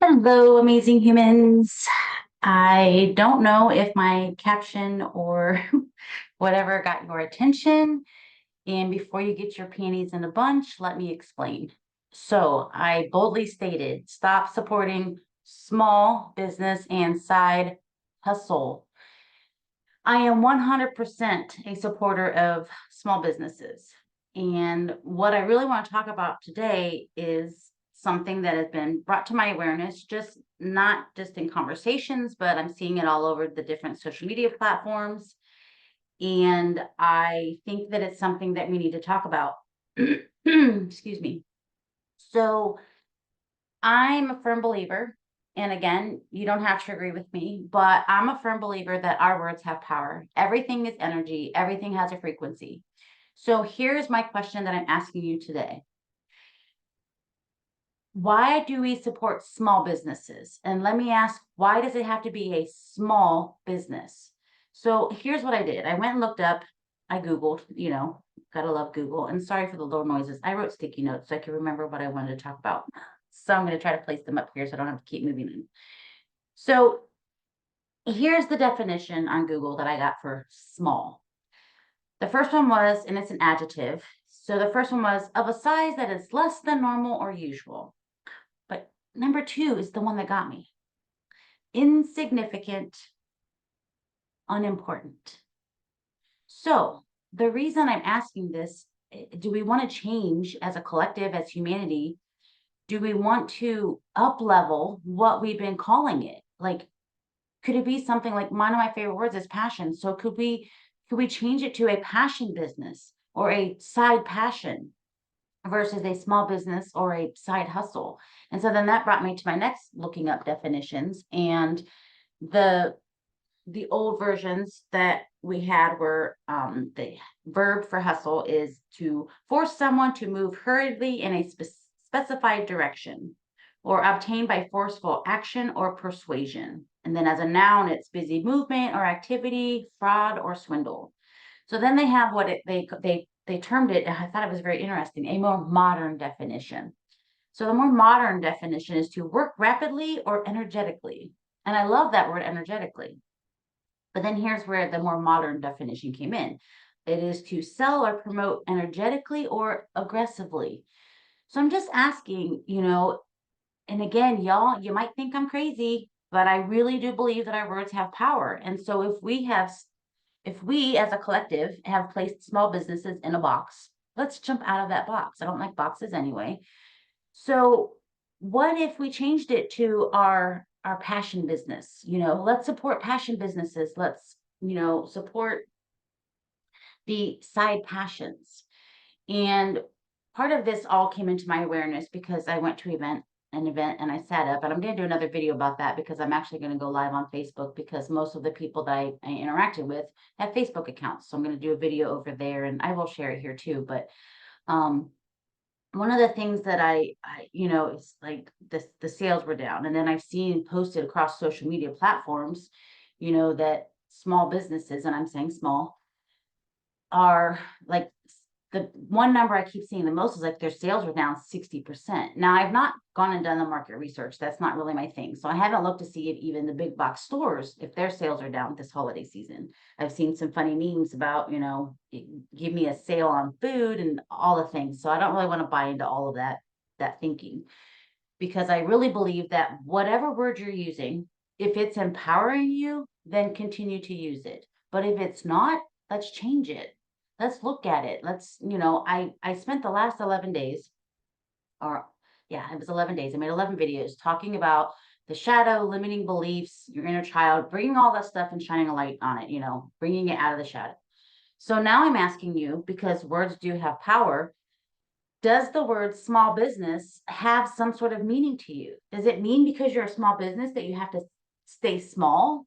Hello, amazing humans. I don't know if my caption or whatever got your attention. And before you get your panties in a bunch, let me explain. So I boldly stated, stop supporting small business and side hustle. I am 100% a supporter of small businesses. And what I really want to talk about today is something that has been brought to my awareness, just not just in conversations, but I'm seeing it all over the different social media platforms. And I think that it's something that we need to talk about. Excuse me. So I'm a firm believer, and again, you don't have to agree with me, but I'm a firm believer that our words have power. Everything is energy, everything has a frequency. So here's my question that I'm asking you today. Why do we support small businesses? And let me ask, why does it have to be a small business? So here's what I did. I went and looked up, I Googled, gotta love Google. And sorry for the little noises. I wrote sticky notes so I could remember what I wanted to talk about. So I'm going to try to place them up here so I don't have to keep moving them. So here's the definition on Google that I got for small. The first one was, and it's an adjective. So the first one was of a size that is less than normal or usual. But number two is the one that got me. Insignificant, unimportant. So the reason I'm asking this, do we want to change as a collective, as humanity? Do we want to up level what we've been calling it? Like, could it be something like one of my favorite words is passion? So could we change it to a passion business or a side passion versus a small business or a side hustle? And so then that brought me to my next looking up definitions. And the the old versions that we had were the verb for hustle is to force someone to move hurriedly in a specified direction or obtained by forceful action or persuasion. And then as a noun, it's busy movement or activity, fraud or swindle. So then they have what they termed it, and I thought it was very interesting, a more modern definition. So the more modern definition is to work rapidly or energetically. And I love that word energetically. But then here's where the more modern definition came in. It is to sell or promote energetically or aggressively. So I'm just asking, and again, y'all, you might think I'm crazy, but I really do believe that our words have power. And so if we as a collective have placed small businesses in a box, let's jump out of that box. I don't like boxes anyway. So what if we changed it to our passion business? Let's support passion businesses. Let's, support the side passions. And part of this all came into my awareness because I went to an event and I sat up, and I'm going to do another video about that because I'm actually going to go live on Facebook because most of the people that I interacted with have Facebook accounts. So I'm going to do a video over there, and I will share it here too. But um, one of the things that is like the sales were down. And then I've seen posted across social media platforms, that small businesses, and I'm saying small, are like the one number I keep seeing the most is like their sales were down 60%. Now, I've not gone and done the market research. That's not really my thing. So I haven't looked to see if even the big box stores, if their sales are down this holiday season. I've seen some funny memes about, give me a sale on food and all the things. So I don't really want to buy into all of that thinking, because I really believe that whatever word you're using, if it's empowering you, then continue to use it. But if it's not, let's change it. Let's look at it. I spent the last 11 days, or yeah, it was 11 days. I made 11 videos talking about the shadow, limiting beliefs, your inner child, bringing all that stuff and shining a light on it, bringing it out of the shadow. So now I'm asking you, because words do have power, does the word small business have some sort of meaning to you? Does it mean because you're a small business that you have to stay small?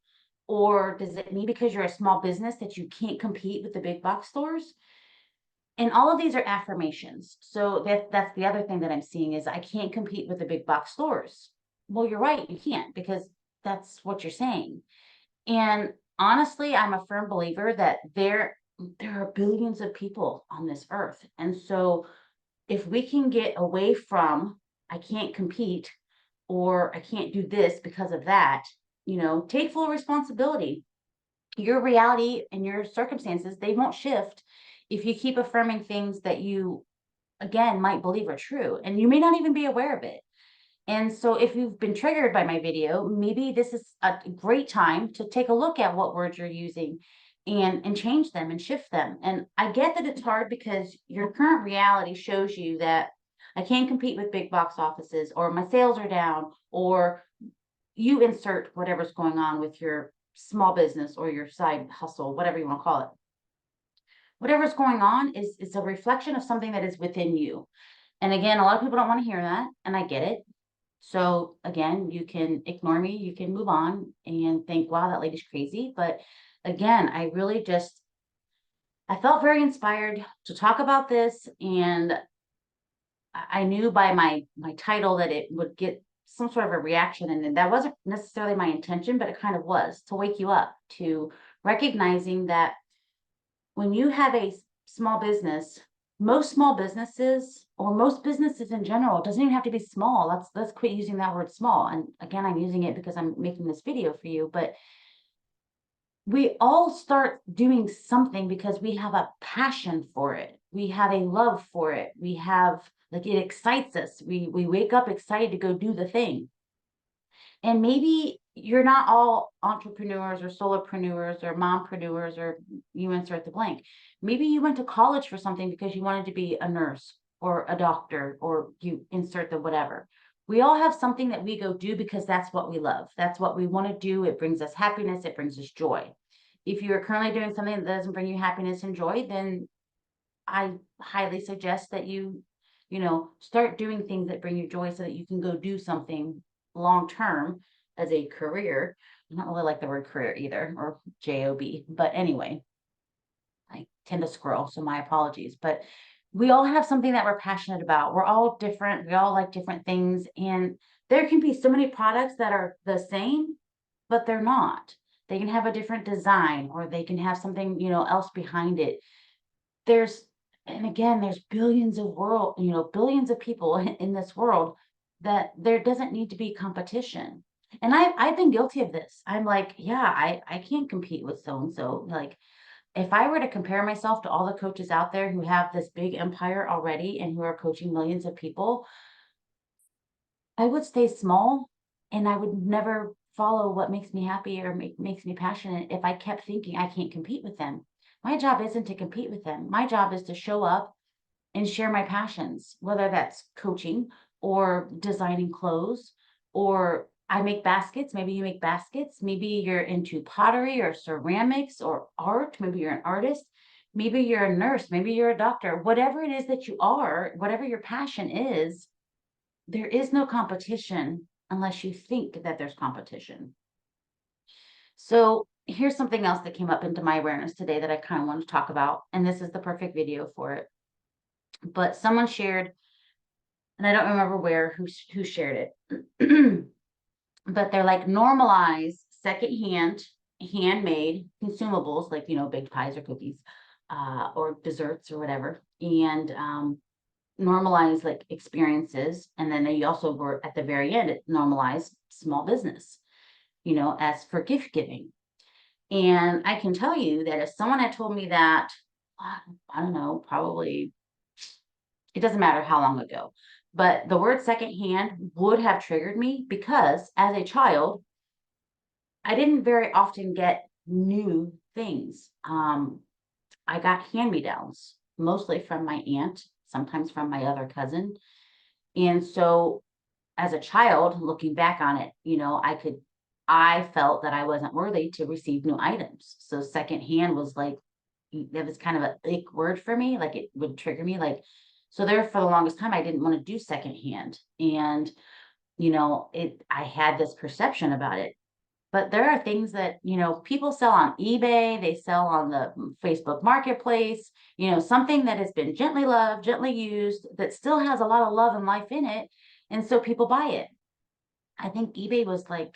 Or does it mean because you're a small business that you can't compete with the big box stores? And all of these are affirmations. So that's the other thing that I'm seeing is I can't compete with the big box stores. Well, you're right, you can't, because that's what you're saying. And honestly, I'm a firm believer that there are billions of people on this earth. And so if we can get away from I can't compete or I can't do this because of that. Take full responsibility. Your reality and your circumstances, they won't shift if you keep affirming things that you, again, might believe are true. And you may not even be aware of it. And so if you've been triggered by my video, maybe this is a great time to take a look at what words you're using and change them and shift them. And I get that it's hard because your current reality shows you that I can't compete with big box offices, or my sales are down, or you insert whatever's going on with your small business or your side hustle, whatever you want to call it. Whatever's going on is a reflection of something that is within you. And again, a lot of people don't want to hear that, and I get it. So again, you can ignore me, you can move on and think, wow, that lady's crazy. But again, I felt very inspired to talk about this. And I knew by my title that it would get some sort of a reaction. And that wasn't necessarily my intention, but it kind of was, to wake you up to recognizing that when you have a small business, most small businesses, or most businesses in general, it doesn't even have to be small. Let's quit using that word small. And again, I'm using it because I'm making this video for you, but we all start doing something because we have a passion for it. We have a love for it. We have, like, it excites us. We wake up excited to go do the thing. And maybe you're not all entrepreneurs or solopreneurs or mompreneurs, or you insert the blank. Maybe you went to college for something because you wanted to be a nurse or a doctor, or you insert the whatever. We all have something that we go do because that's what we love. That's what we want to do. It brings us happiness. It brings us joy. If you're currently doing something that doesn't bring you happiness and joy, then I highly suggest that start doing things that bring you joy so that you can go do something long term as a career. I don't really like the word career either, or job, but anyway, I tend to scroll, so my apologies. But we all have something that we're passionate about. We're all different. We all like different things, and there can be so many products that are the same, but they're not. They can have a different design, or they can have something else behind it. there's and again, there's billions of people in this world, that there doesn't need to be competition. And I've been guilty of this. I'm like, yeah, I can't compete with so and so. Like, if I were to compare myself to all the coaches out there who have this big empire already and who are coaching millions of people, I would stay small, and I would never follow what makes me happy or makes me passionate if I kept thinking I can't compete with them. My job isn't to compete with them. My job is to show up and share my passions, whether that's coaching or designing clothes, or I make baskets. Maybe you make baskets. Maybe you're into pottery or ceramics or art. Maybe you're an artist. Maybe you're a nurse. Maybe you're a doctor. Whatever it is that you are, whatever your passion is, there is no competition unless you think that there's competition. So here's something else that came up into my awareness today that I kind of want to talk about, and this is the perfect video for it. But someone shared, and I don't remember who shared it, but they're like, normalize secondhand, handmade consumables, like baked pies or cookies, or desserts or whatever, and normalize like experiences. And then they also were at the very end, it normalized small business, as for gift giving. And I can tell you that if someone had told me that, I don't know, probably, it doesn't matter how long ago, but the word secondhand would have triggered me, because as a child, I didn't very often get new things. I got hand-me-downs, mostly from my aunt, sometimes from my other cousin. And so as a child, looking back on it, I felt that I wasn't worthy to receive new items. So secondhand was like, that was kind of a ick word for me. Like, it would trigger me. Like, so there for the longest time, I didn't want to do secondhand. And, I had this perception about it. But there are things that, people sell on eBay, they sell on the Facebook marketplace, something that has been gently loved, gently used, that still has a lot of love and life in it. And so people buy it. I think eBay was like,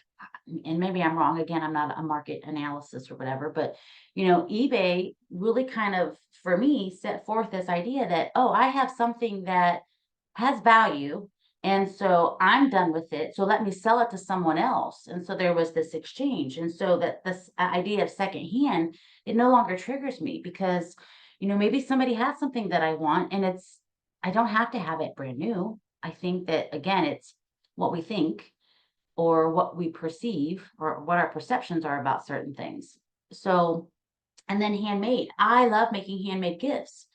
and maybe I'm wrong, again, I'm not a market analysis or whatever, but eBay really kind of, for me, set forth this idea that, oh, I have something that has value, And so I'm done with it. So let me sell it to someone else. And so there was this exchange. And so that this idea of secondhand, it no longer triggers me because, maybe somebody has something that I want and I don't have to have it brand new. I think that again, it's what we think or what we perceive or what our perceptions are about certain things. So, and then handmade. I love making handmade gifts.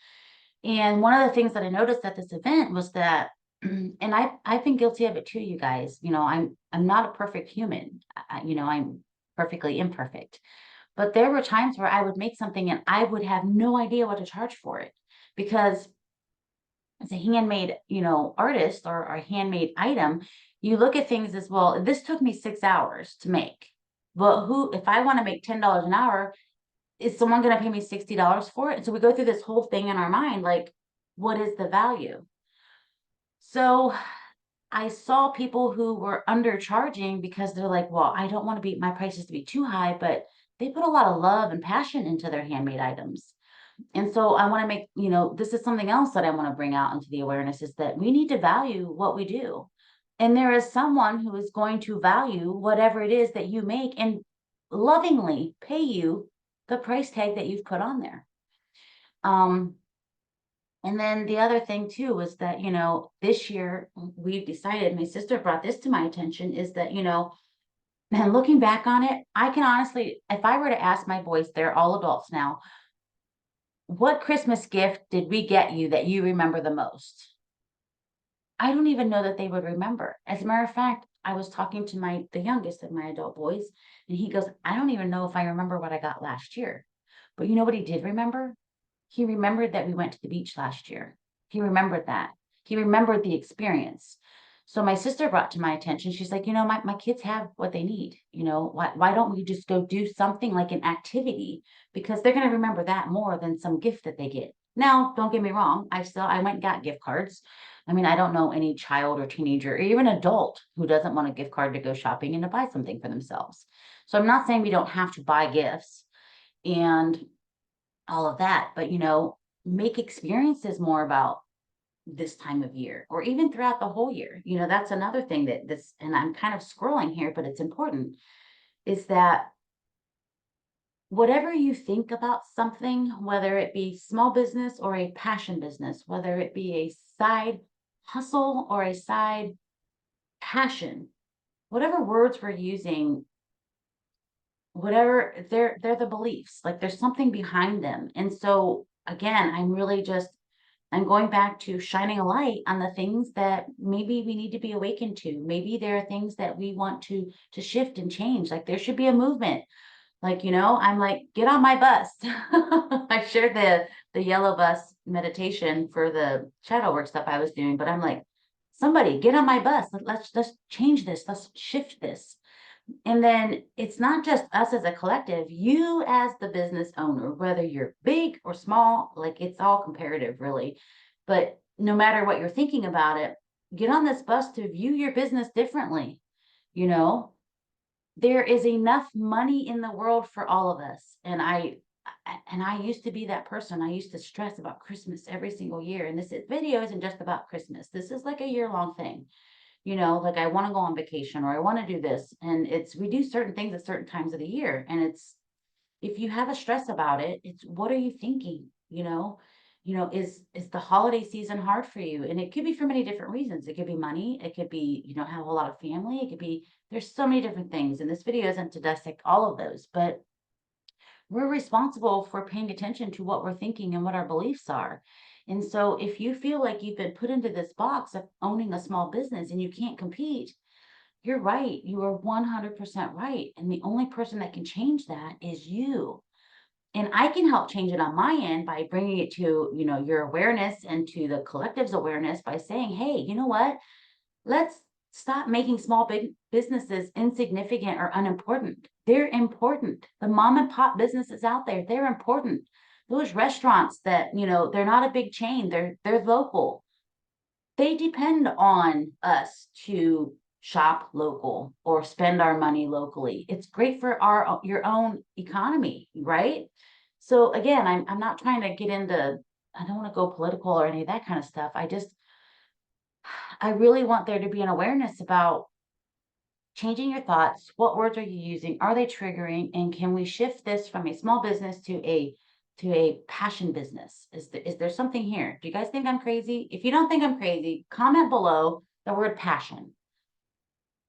And one of the things that I noticed at this event was that, and I've been guilty of it too, you guys. I'm not a perfect human. I'm perfectly imperfect. But there were times where I would make something and I would have no idea what to charge for it because as a handmade, artist or a handmade item, you look at things as well. This took me 6 hours to make. But if I want to make $10 an hour, is someone going to pay me $60 for it? And so we go through this whole thing in our mind, like, what is the value? So I saw people who were undercharging because they're like, well, I don't want my prices to be too high, but they put a lot of love and passion into their handmade items. And so I want to this is something else that I want to bring out into the awareness is that we need to value what we do. And there is someone who is going to value whatever it is that you make and lovingly pay you the price tag that you've put on there. And then the other thing too was that, this year we've decided, my sister brought this to my attention, is that, and looking back on it, I can honestly, if I were to ask my boys, they're all adults now, what Christmas gift did we get you that you remember the most? I don't even know that they would remember. As a matter of fact, I was talking to the youngest of my adult boys, and he goes, I don't even know if I remember what I got last year. But you know what he did remember? He remembered that we went to the beach last year. He remembered that. He remembered the experience. So my sister brought to my attention, she's like, my kids have what they need. Why don't we just go do something like an activity? Because they're going to remember that more than some gift that they get. Now, don't get me wrong. I went and got gift cards. I mean, I don't know any child or teenager or even adult who doesn't want a gift card to go shopping and to buy something for themselves. So I'm not saying we don't have to buy gifts and all of that, but make experiences more about this time of year or even throughout the whole year. That's another thing and I'm kind of scrolling here, but it's important, is that whatever you think about something, whether it be small business or a passion business, whether it be a side hustle or a side passion, whatever words we're using, whatever, they're the beliefs, like there's something behind them. And so again, I'm going back to shining a light on the things that maybe we need to be awakened to. Maybe there are things that we want to shift and change. Like there should be a movement. Like, I'm like, get on my bus. I shared the yellow bus meditation for the shadow work stuff I was doing, but I'm like, somebody get on my bus. Let's change this. Let's shift this. And then it's not just us as a collective, you as the business owner, whether you're big or small, like it's all comparative, really. But no matter what you're thinking about it, get on this bus to view your business differently. You know, there is enough money in the world for all of us. And I used to be that person. I used to stress about Christmas every single year. And this video isn't just about Christmas. This is like a year-long thing. Like I want to go on vacation or I want to do this. And we do certain things at certain times of the year. And if you have a stress about it, it's what are you thinking? Is the holiday season hard for you? And it could be for many different reasons. It could be money. It could be, have a lot of family. It could be, there's so many different things. And this video isn't to dissect all of those, but we're responsible for paying attention to what we're thinking and what our beliefs are. And so if you feel like you've been put into this box of owning a small business and you can't compete, you're right. You are 100% right. And the only person that can change that is you. And I can help change it on my end by bringing it to, your awareness and to the collective's awareness by saying, hey, you know what? Let's stop making small big businesses insignificant or unimportant. They're important. The mom and pop businesses out there, they're important. Those restaurants that, they're not a big chain, they're local. They depend on us to shop local or spend our money locally. It's great for your own economy, right? So again, I'm not trying to get into, I don't want to go political or any of that kind of stuff. I really want there to be an awareness about changing your thoughts. What words are you using? Are they triggering? And can we shift this from a small business to a passion business? Is there something here? Do you guys think I'm crazy? If you don't think I'm crazy, comment below the word passion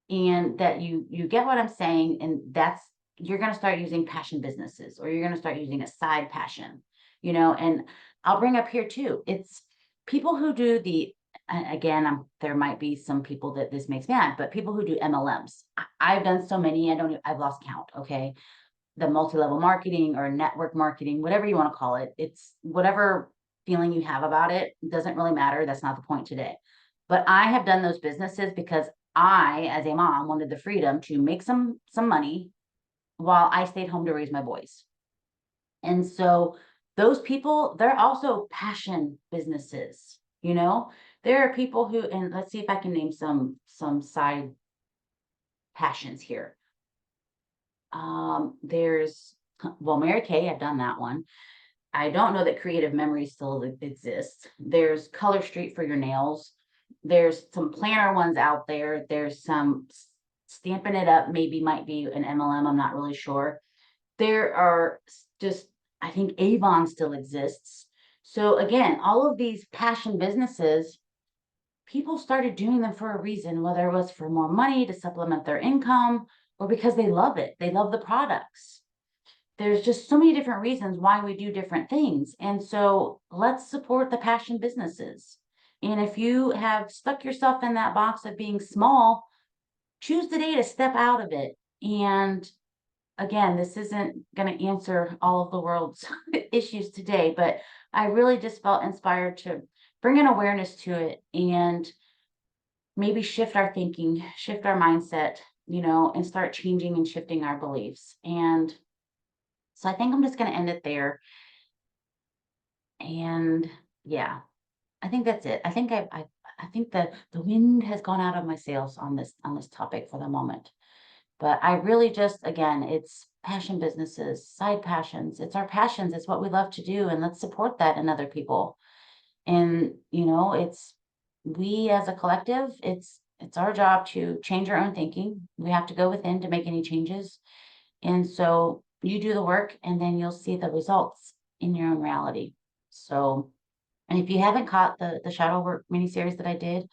and that you get what I'm saying, and that's you're going to start using passion businesses, or you're going to start using a side passion, and I'll bring up here too. It's people who do again, there might be some people that this makes mad, but people who do MLMs. I've done so many, I've lost count. Okay. The multi-level marketing or network marketing, whatever you want to call it. It's whatever feeling you have about it. It doesn't really matter. That's not the point today. But I have done those businesses because I, as a mom, wanted the freedom to make some money while I stayed home to raise my boys. And so those people, they're also passion businesses, There are people who, and let's see if I can name some side passions here. There's Mary Kay, I've done that one. I don't know that Creative Memory still exists. There's Color Street for your nails. There's some planner ones out there. There's some Stampin' It Up, maybe might be an MLM. I'm not really sure. There are just, I think Avon still exists. So again, all of these passion businesses, people started doing them for a reason, whether it was for more money to supplement their income or because they love it. They love the products. There's just so many different reasons why we do different things. And so let's support the passion businesses. And if you have stuck yourself in that box of being small, choose the day to step out of it. And again, this isn't going to answer all of the world's issues today, but I really just felt inspired to bring an awareness to it and maybe shift our thinking, shift our mindset, and start changing and shifting our beliefs. And so I think I'm just going to end it there. And yeah, I think that's it. I think I think the wind has gone out of my sails on this topic for the moment. But I really just, again, it's passion businesses, side passions. It's our passions. It's what we love to do. And let's support that in other people. And, it's we as a collective, it's our job to change our own thinking. We have to go within to make any changes. And so you do the work and then you'll see the results in your own reality. So, and if you haven't caught the shadow work miniseries that I did,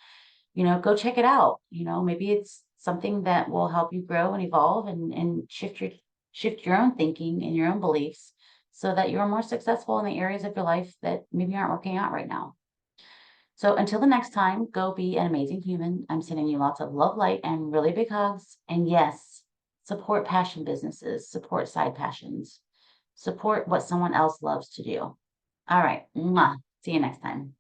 go check it out. Maybe it's something that will help you grow and evolve and shift your own thinking and your own beliefs so that you're more successful in the areas of your life that maybe aren't working out right now. So until the next time, go be an amazing human. I'm sending you lots of love, light, and really big hugs. And yes, support passion businesses, support side passions, support what someone else loves to do. All right. Mwah. See you next time.